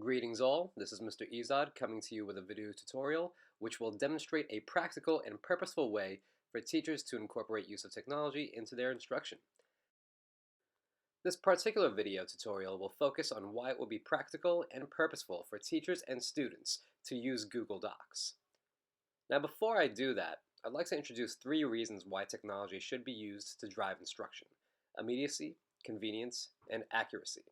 Greetings all, this is Mr. Izad coming to you with a video tutorial which will demonstrate a practical and purposeful way for teachers to incorporate use of technology into their instruction. This particular video tutorial will focus on why it will be practical and purposeful for teachers and students to use Google Docs. Now before I do that, I'd like to introduce 3 reasons why technology should be used to drive instruction: immediacy, convenience, and accuracy.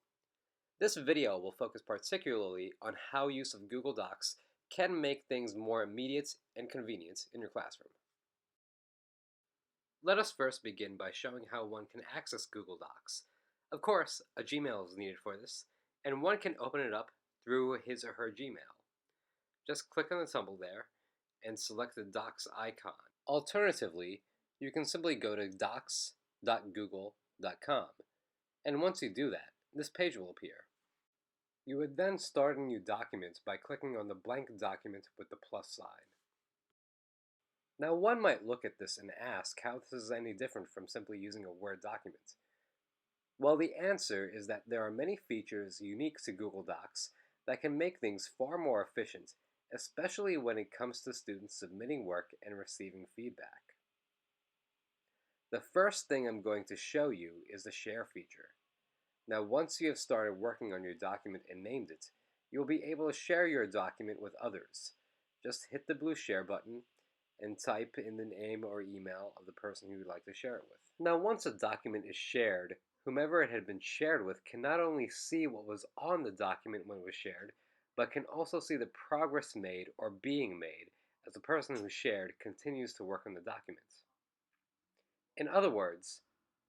This video will focus particularly on how use of Google Docs can make things more immediate and convenient in your classroom. Let us first begin by showing how one can access Google Docs. Of course, a Gmail is needed for this, and one can open it up through his or her Gmail. Just click on the tumble there and select the Docs icon. Alternatively, you can simply go to docs.google.com, and once you do that, this page will appear. You would then start a new document by clicking on the blank document with the plus sign. Now one might look at this and ask how this is any different from simply using a Word document. Well, the answer is that there are many features unique to Google Docs that can make things far more efficient, especially when it comes to students submitting work and receiving feedback. The first thing I'm going to show you is the share feature. Now, once you have started working on your document and named it, you'll be able to share your document with others. Just hit the blue share button and type in the name or email of the person you would like to share it with. Now, once a document is shared, whomever it had been shared with can not only see what was on the document when it was shared, but can also see the progress made or being made as the person who shared continues to work on the document. In other words,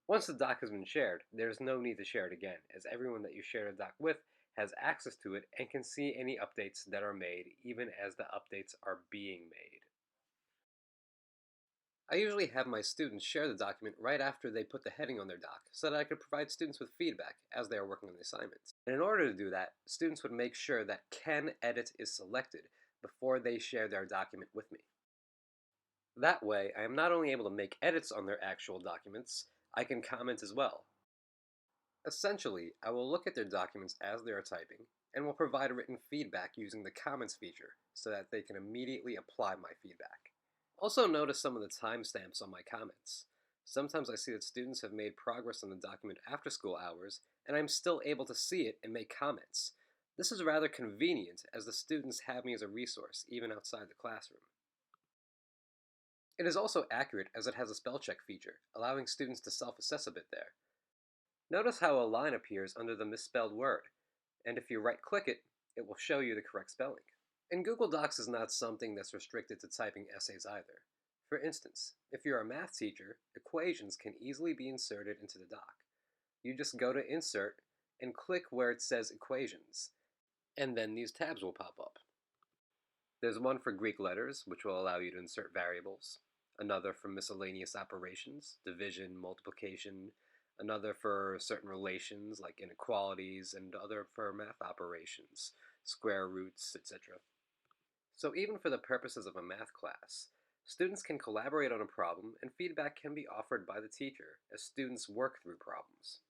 once the doc has been shared, there is no need to share it again, as everyone that you share the doc with has access to it and can see any updates that are made, even as the updates are being made. I usually have my students share the document right after they put the heading on their doc, so that I could provide students with feedback as they are working on the assignments. And in order to do that, students would make sure that Can Edit is selected before they share their document with me. That way, I am not only able to make edits on their actual documents, I can comment as well. Essentially, I will look at their documents as they are typing, and will provide written feedback using the comments feature so that they can immediately apply my feedback. Also notice some of the timestamps on my comments. Sometimes I see that students have made progress on the document after school hours, and I'm still able to see it and make comments. This is rather convenient as the students have me as a resource even outside the classroom. It is also accurate as it has a spellcheck feature, allowing students to self-assess a bit there. Notice how a line appears under the misspelled word, and if you right-click it, it will show you the correct spelling. And Google Docs is not something that's restricted to typing essays either. For instance, if you're a math teacher, equations can easily be inserted into the doc. You just go to Insert and click where it says Equations, and then these tabs will pop up. There's one for Greek letters, which will allow you to insert variables. Another for miscellaneous operations, division, multiplication. Another for certain relations like inequalities, and other for math operations, square roots, etc. So even for the purposes of a math class, students can collaborate on a problem and feedback can be offered by the teacher as students work through problems.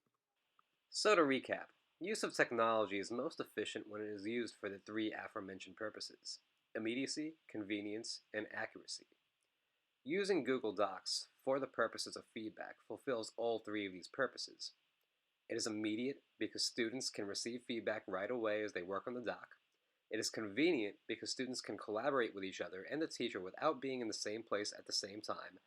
So to recap, use of technology is most efficient when it is used for the 3 aforementioned purposes: immediacy, convenience, and accuracy. Using Google Docs for the purposes of feedback fulfills all 3 of these purposes. It is immediate because students can receive feedback right away as they work on the doc. It is convenient because students can collaborate with each other and the teacher without being in the same place at the same time.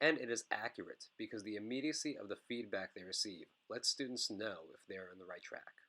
And it is accurate because the immediacy of the feedback they receive lets students know if they are on the right track.